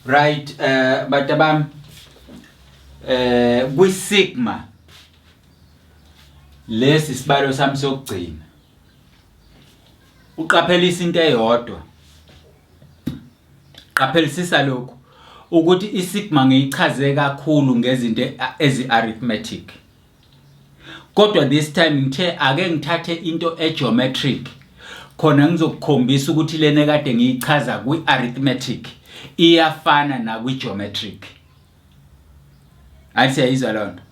right batabam kwi sigma lesi sibalo sami sokugcina uqaphelisa into eyodwa qaphelisisa lokho ukuthi isigma ngiyichaze kakhulu ngezinto ezi-arithmetic kodwa this time ngithe ake ngithathe into egeometric khona ngizokukhombisa ukuthi lena kade ngiyichaza kwi-arithmetic iyafana na kwi-geometric ayisiyizwa lonto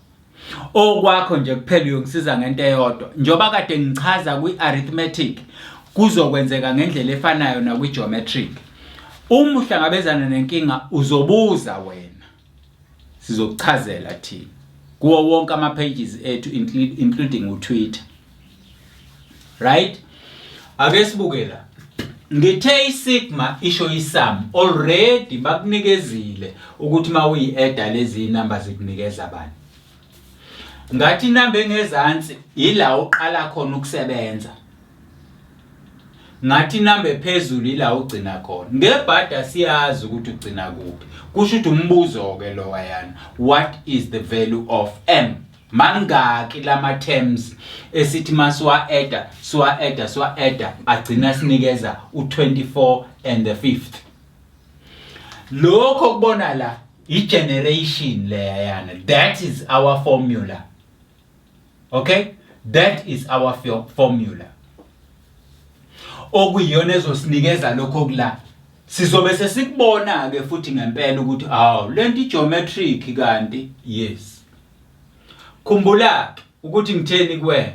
okwakho nje kuphela uyongisiza ngento eyodwa njoba kade ngichaza kwi-arithmetic kuzokwenzeka ngendlela efanayo na kwi-geometric uma uhlangabezana nenkinga uzobuza wena sizokuchazela thina kuwo wonke ama pages ethu including uTwitter right ake sibuke la ngithe isigma isho isum already bakunikezile ukuthi mawuyi-add lezi number zikunikeza bani ngathi inamba engezansi ila uqala khona ukusebenza ngathi inamba ephezulu ila ugcina khona ngebhada siyazi ukuthi ugcina kuphi kusho ukuthi umbuzo ke lo wayana what is the value of m mangaki lama terms esithi maswa adda agcina sinikeza u24 and the 5th lokho kubona la i-generation leyana that is our formula okay that is our formula okuyiyona ezosinikeza lokho kula sizobe sesikubona ke futhi ngempela ukuthi lento i-geometric kanti yes khumbula ukuthi ngitheni kuwena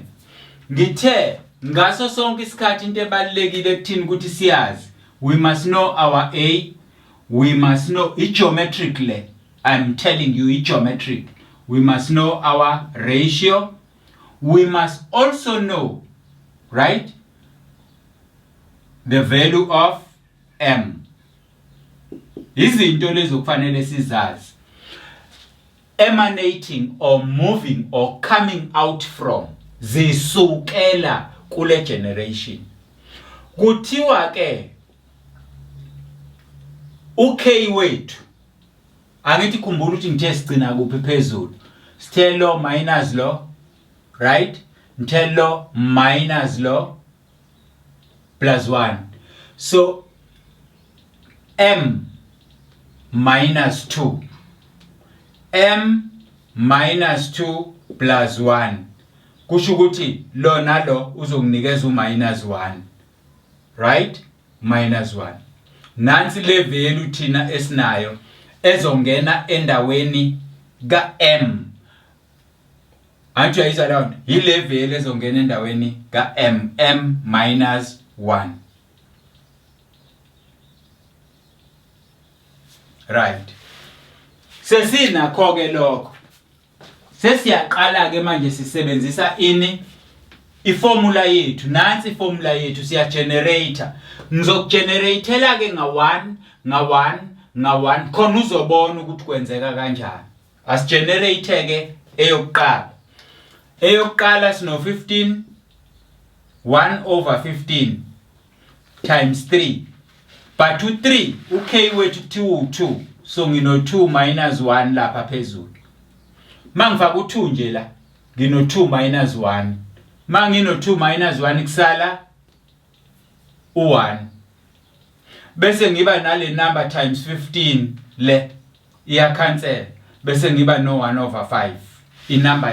ngithe ngaso sonke isikhathi into ebalekile kuthini ukuthi siyazi we must know our a we must know i-geometric le I'm telling you i-geometric we must know our ratio we must also know right the value of m izinto lezo kufanele sizazi emanating or moving or coming out from zisukela kule generation kuthiwa ke k wethu angithi khumbula ukuthi ngithe sigcina kuphi phezulu sithe lo minus lo right ngithe lo minus lo plus 1 so m minus 2 m minus 2 plus 1 kusho ukuthi lo nalo uzonginikeza u-minus 1 right minus 1 nansi le value thina esinayo ezongena endaweni ka-m anti uyayizwa leyo nto yile value ezongena endaweni ka-m m minus 1 right sesinakho ke lokho sesiyaqala ke manje sisebenzisa iformula yethu nansi iformula yethu siya generator ngizokugeneratela ke nga1 khona uzobona ukuthi kwenzeka kanjani asigenerate ke eyokuqala sino 15 1 over 15 times 3 but u3 k wethu 2 so ngino 2 minus 1 lapha phezulu mangifaka u2 nje la ngino 2 minus 1 mangino 2 minus 1 kusala u1 bese ngiba nale number times 15 le iya cancel bese ngiba no 1 over 5 inamba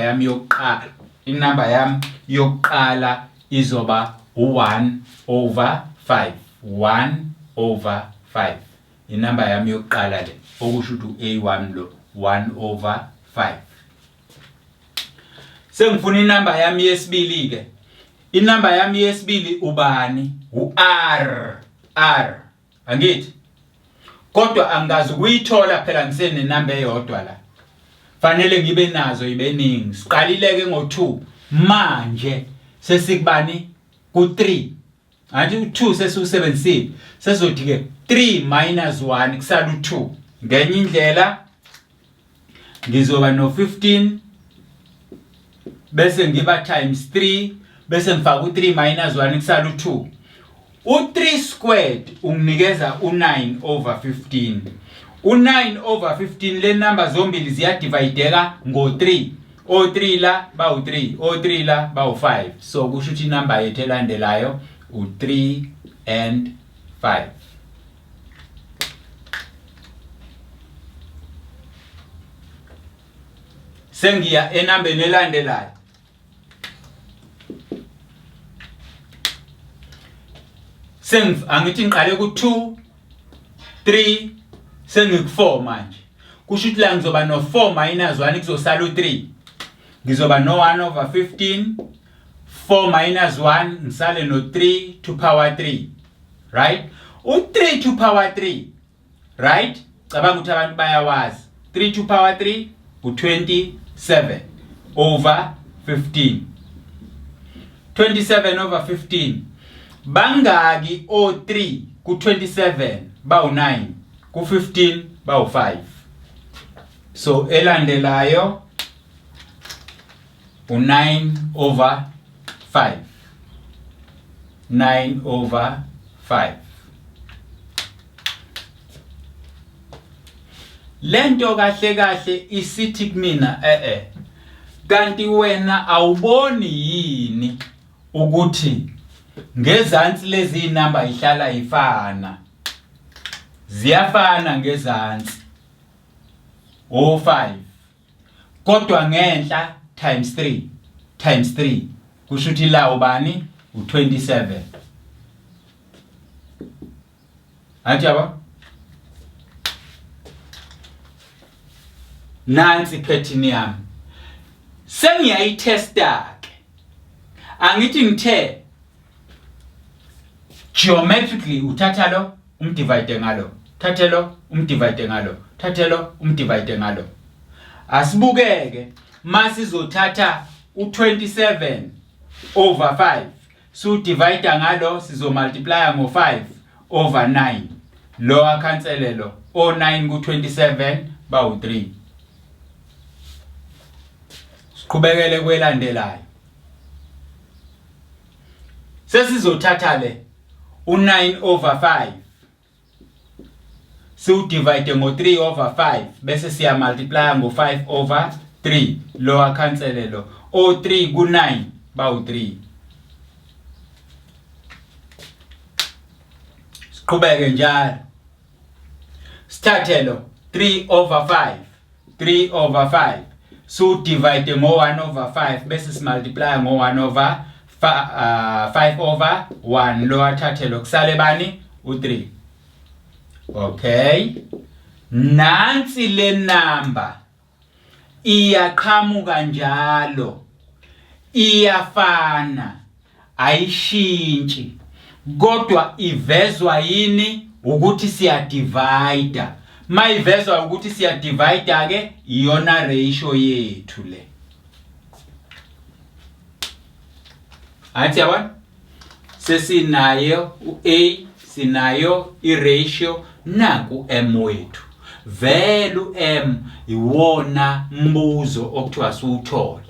yami yokuqala izoba u1 over 5 1 over 5 inamba yami yokuqala le okusho ukuthi a1 lo 1 over 5 sengifuna inamba yami yesibili ke inamba yami yesibili ubani u-r angithi kodwa angazi ukuyithola phela ngisene number eyodwa la fanele ngibe nazo ibeningi siqalile ke ngo2 manje sesikubani ku3 anti u2 sesusebenzisile sezothi ke 3 minus 1 kusala u2 ngenye indlela ngizoba no15 bese ngiba times 3 bese ngifaka u3 minus 1 kusala u2 u3 squared unginikeza u9 over 15 u9 over 15 le number zombili ziyadivideka ngo3 o3 la bawu3 o3 la bawu5 so kusho ukuthi inumber yethu elandelayo u3 and 5. Sengiya enambeni elandelayo. Angithi ngiqale ku2 3 sengiku4 manje. Kusho ukuthi la ngizoba no4 minus 1 kuzosala u3. Ngizoba no1 over 15 4 minus 1 ngisale no3 to power 3. Right? U3 to power 3. Right? Cabanga ukuthi abantu bayawazi. 3 to power 3 u27 over 15. 27 over 15. Bangaki o3 ku27 bawu9 ku15 bawu5. So elandelayo u9 over 5. 9 over 5. Lento kahle isithi kumina kanti wena awuboni yini ukuthi ngezansi lezi number ihlala ifana ziyafana ngezansi o5 kodwa ngenhla times 3 kusho ukuthi la ubani u27 athi yabo nansi pattern yami sengiyayitesta ke angithi ngithe geometrically uthatha lo umdivide ngalo thathe lo umdivide ngalo thathe lo umdivide ngalo asibukeke masizothatha u27 over 5 so divide ngalo sizo multiply ngo5 over 9 lo akhanselelo o9 ku27 bawu3 siqhubekele kwelandelayo sesizothatha le u9 over 5 so divide ngo3 over 5 bese siya multiply ngo5 over 3 lo akhanselelo o3 ku9 bawu3 siqhubeke njalo sithathe lo 3 over 5 so divide ngo1 over 5 bese simultiply ngo1 over 5 over 1 lo athathe lo kusale bani u3 okay nansi le number iyaqhamuka njalo iyafana ayishintshi kodwa ivezwa yini ukuthi siya divide mayivezwa ukuthi siya divide ke iyona ratio yethu le athi yabona sesinayo uA sinayo iratio naku m wethu velu m iwona mbuzo okuthiwa siwuthole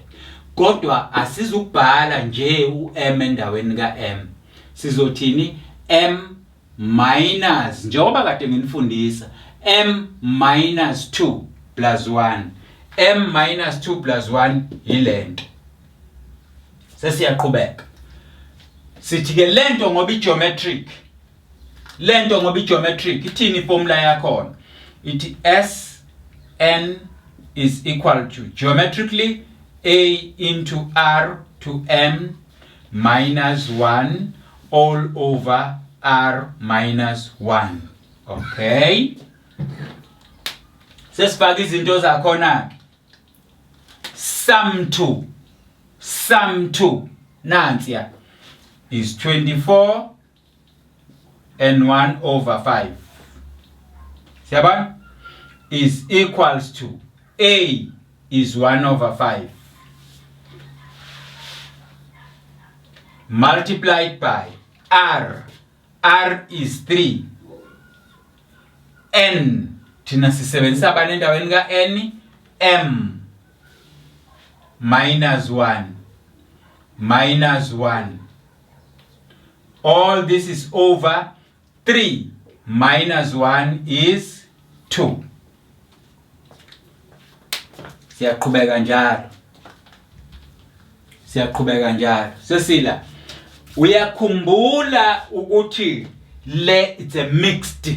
kodwa asizukubhala nje u-m endaweni ka-m sizothini m minus njengoba kade nginifundisa m minus 2 plus 1 m minus 2 plus 1 yilento sesiyaqhubeka sithi ke lento ngoba i-geometric ithini formula yakhona ithi Sn is equal to geometrically a into r to m minus 1 all over r minus 1 okay sesifaka izinto zakhona sum 2 nansi ya is 24 and 1 over 5 siyabona is equals to a is 1 over 5 multiplied by r is 3 n thina sisebenzisa bani endaweni ka n m minus 1 all this is over 3 minus 1 is 2 siyaqhubeka njalo sesila uyakhumbula ukuthi it's a mixed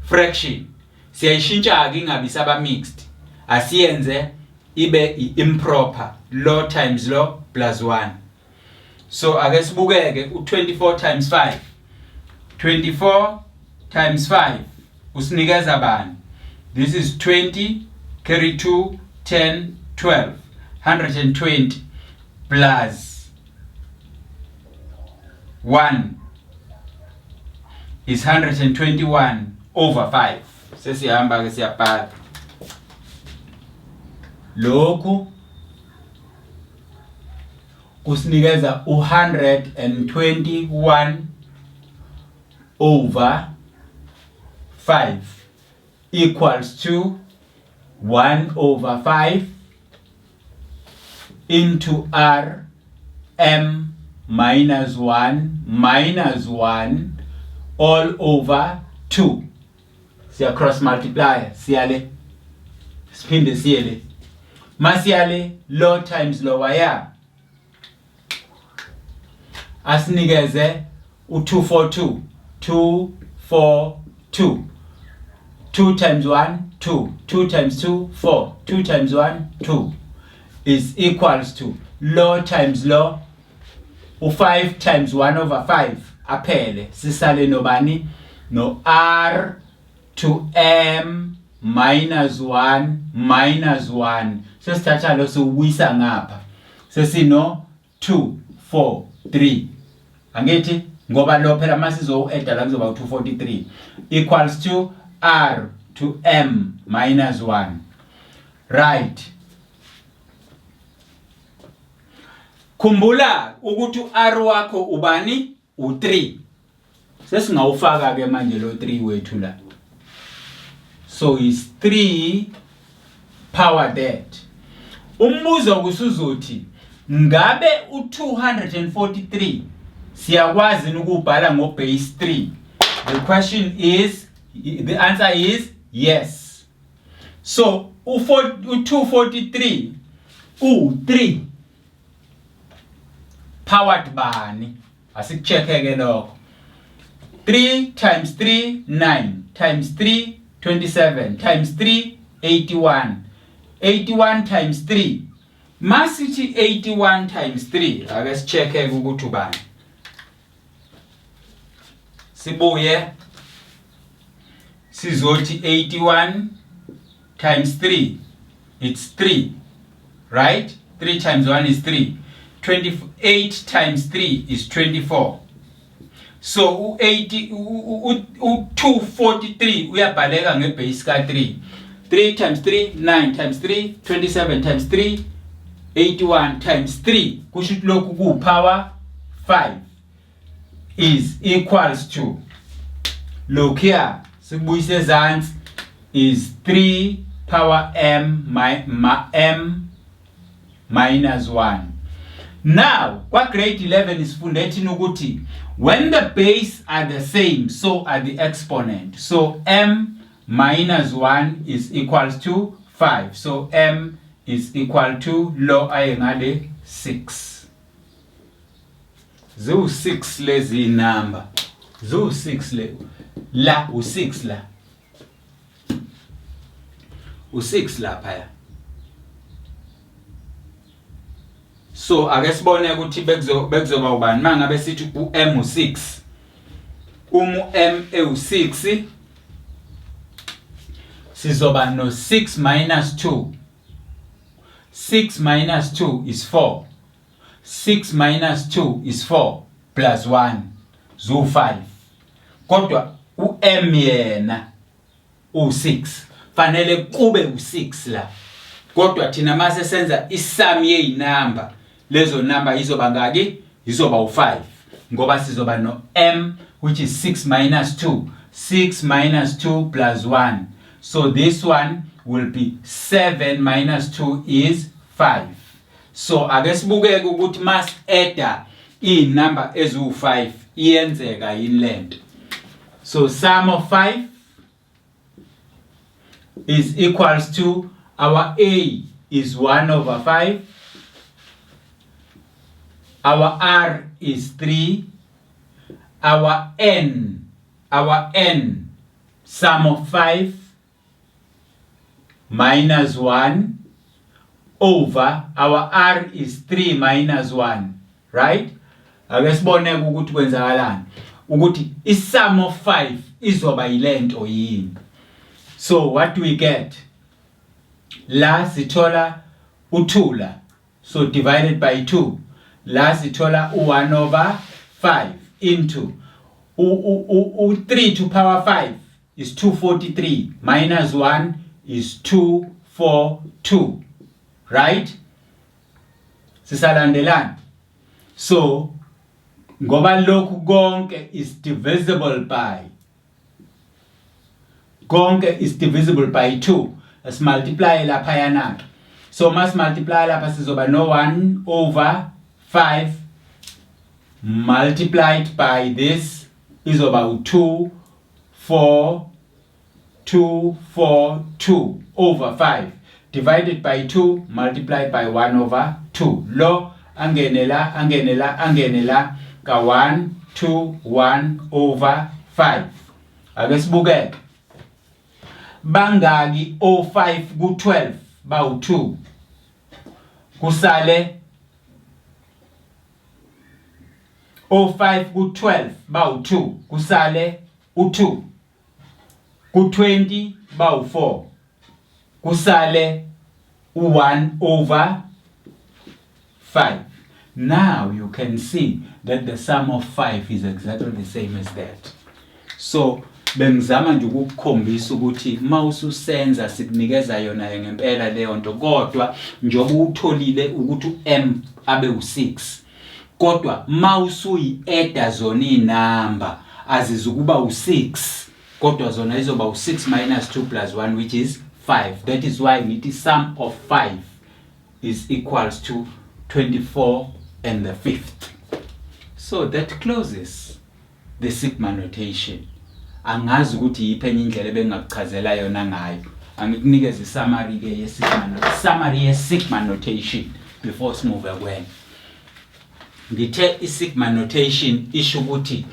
fraction siyayishintsha ke ingabi saba mixed asiyenze ibe improper law times law plus 1 so ake sibukeke u24 times 5 24 times 5 usinikeza bani this is 20 carry 2 10 12 120 plus 1 is 121 over 5 sesihamba ke siyabhala lokhu kusinikeza 121 over 5 equals to 1 over 5 into r m minus 1 all over 2 siya cross multiply siyale siphinde siyele masiyale law times law ya asinikeze u242 242 2 times 1 2 2 times 2 4 2 times 1 2 is equals to law times law u5 times 1 over 5 aphele sisale nobani no r to m minus 1 sesithatha lo siwisa ngapha sesino 2 4 3 angithi ngoba lo phela masizo add la kuzoba 243 equals to r to m minus 1 right khumbula ukuthi r wakho ubani u3 sesingawufaka ke manje lo 3 wethu la so is 3 power that umbuzo kusuzothi ngabe u243 siyakwazi ukubhala ngo base 3 the answer is yes so u243 u3 powered bani asikucheckeke lokho 3 times 3 9 times 3 27 times 3 81 times 3 masithi 81 times 3 ake sicheke ukuthi ubani sibuye sizothi 81 times 3 it's 3 right 3 times 1 is 3 28 times 3 is 24 so u243 uyabhaleka ngebase ka 3 times 3 9 times 3 27 times 3 81 times 3 kusho ukuthi lokhu ku power 5 is equals to look here sikubuyise ezantsi is 3 power m minus 1 now kwa grade 11 isifunde thina ukuthi when the base are the same so are the exponent so m minus 1 is equals to 5 so m is equal to law ayengale 6 zo 6 lezi number zo 6 le la u6 la u6 lapha ya so ake sibone ukuthi bekuzoba ubani mangabe sithi u-m u6 m e6 sizoba no 6 minus 2 6 minus 2 is 4 6 minus 2 is 4 plus 1 zo 5 kodwa u-m yena u6 fanele kube u6 la kodwa thina mase senza isum yeinumber lezo number izoba ngaki izoba u5 ngoba sizoba no m which is 6 minus 2 6 minus 2 plus 1 so this one will be 7 minus 2 is 5 so ake sibukeke ukuthi mas adda inumber ezu5 iyenzeka yini lento so sum of 5 is equals to Our A is 1 over 5. Our R is 3. Our N, sum of 5 minus 1 over our R is 3 minus 1, right? Ake sibone ukuthi kwenzakalani. Ukuthi isum of 5 izoba yilento yini. So what do we get? La sithola u2 la. So divided by 2. La sithola u1 over 5 into 3 to power 5 is 243 minus 1 is 242, right? Sisalandelana. So ngoba lokhu konke is divisible by 2. Let's multiply lapha yana. So must multiply lapha sizoba no 1 over 5 multiplied by this is about 2, 4, 2, 4, 2 over 5 divided by 2 multiplied by 1 over 2. Lo angenela ka 1, 2, 1 over 5. Ake sibukeke. Bangaki o5 ku12 bawu 2. Kusale O5 ku12 bawu 2 kusale u2 ku20 bawu 4 kusale u1 over 5. Now you can see that the sum of 5 is exactly the same as that. So bengizama nje ukukukhombisa ukuthi mawususenza sikunikeza yona ngempela leyo nto, kodwa njoba utholile ukuthi m abe u6, kodwa mawusuyi adda zona inamba azizukuba u6, kodwa zona izoba u6 minus 2 plus 1 which is 5. That is why ngithi sum of 5 is equals to 24 and the 5th. So that closes the sigma notation. Angazi ukuthi yiphenye indlela bengakuchazela yona ngayo. Angikunikeza isummary ke ye sigma notation before simove kwenye. Ngithe i-sigma notation isho ukuthi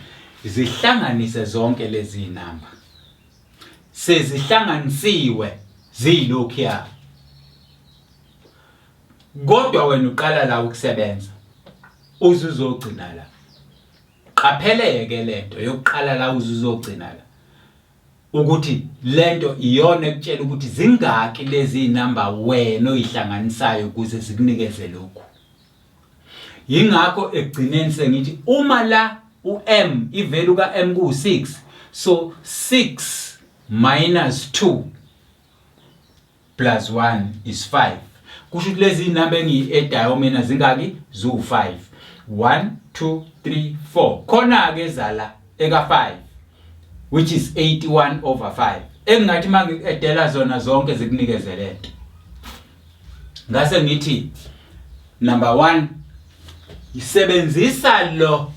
zihlanganise zonke lezi inamba. Sezihlanganisiwe zilokhuya. Kodwa wena uqala la ukusebenza uzuzogcina la. Qapheleke lento yokuqala la uzuzogcina la. Ukuthi lento iyona ekutshela ukuthi zingaki lezi inamba wena oyihlanganisayo ukuze zikunikeze lokho. Yingakho ekugcineni sengithi uma la u-m ivalue ka-m ku-6, so 6 minus 2 plus 1 is 5. Kusho ukuthi lezi inamba engiyi-addayo mina zingaki zu-5. 1, 2, 3, 4. Khona ke zala eka-5 which is 81 over 5. Engathi mangi-addela zona zonke zikunikeze lento. Ngase ngithi number 1 isebenzisa lo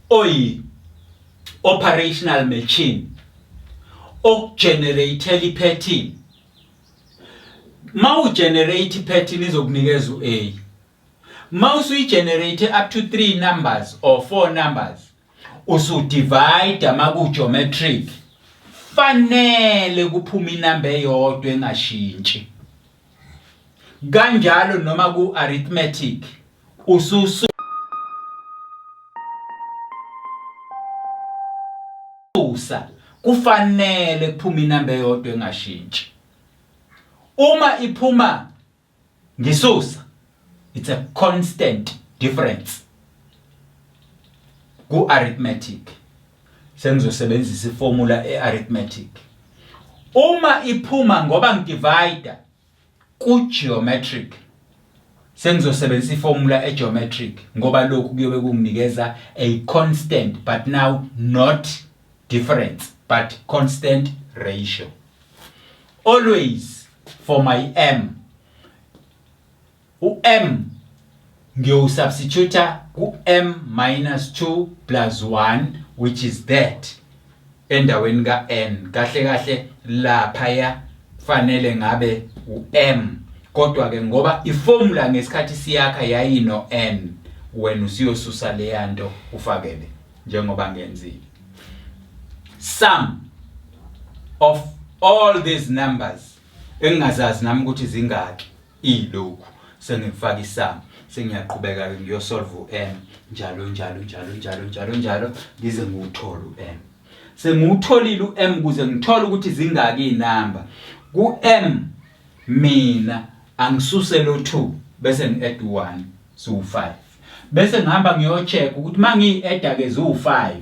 oyi operational machine okugenerate ipattern. Mawu generate ipattern izokunikeza u-A. Mawusu generate up to 3 numbers or 4 numbers, usu divide amaku geometric, fanele kuphuma inamba eyodwa engashintshi. Kanjalo noma ku arithmetic ususa kufanele kuphuma inamba eyodwa engashintshi. Uma iphuma ngisusa, it's a constant difference. Ku arithmetic sengizosebenzisa iformula e-arithmetic. Uma iphuma ngoba ngidivide ku geometric sengizosebenzisa iformula e-geometric ngoba lokhu kuyobe kunginikeza a constant but now not difference but constant ratio. Always for my m, u-m ngiyosubstitute ku m minus 2 plus 1 which is that endaweni ka n. Kahle kahle lapha ya fanele ngabe u-m, kodwa ke ngoba iformula ngesikhathi siyakha yayino n, wena usiyosusa leya nto ufakele njengoba ngenzile. Sum of all these numbers engingazazi nami ukuthi zingaki ilokhu sengifaka isum, sengiyaqhubeka ngiyosolve u-m njalo ngize ngiwuthole u-m. Sengiwutholile u-m kuze ngithole ukuthi zingaki inamba. Ku-m mina angisuse lo 2 bese ngi-add 1 so-5, bese ngihamba ngiyocheck ukuthi mangiyi-add ke zu-5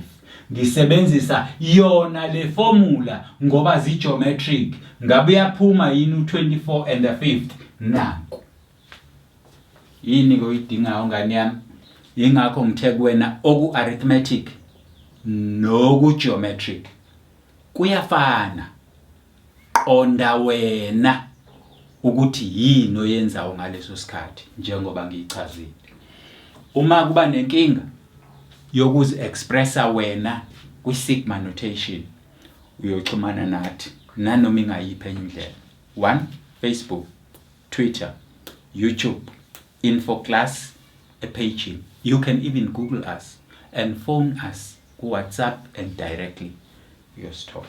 ngisebenzisa yona le formula ngoba zi-geometric, ngabe yaphuma yini u-24 and the 5th nanku. Yini koyidingayo ngani yami? Yingakho ngithe kuwena oku-arithmetic noku-geometric kuyafana, qonda wena ukuthi yini oyenzayo ngaleso sikhathi njengoba ngiyichazile. Uma kuba nenkinga yokuzi expressa wena kwi-sigma notation, uyoxhumana nathi nanoma ingayiphi enye indlela. 1 Facebook, Twitter, YouTube, info class, a page. You can even Google us and phone us ku WhatsApp and directly. Your stop.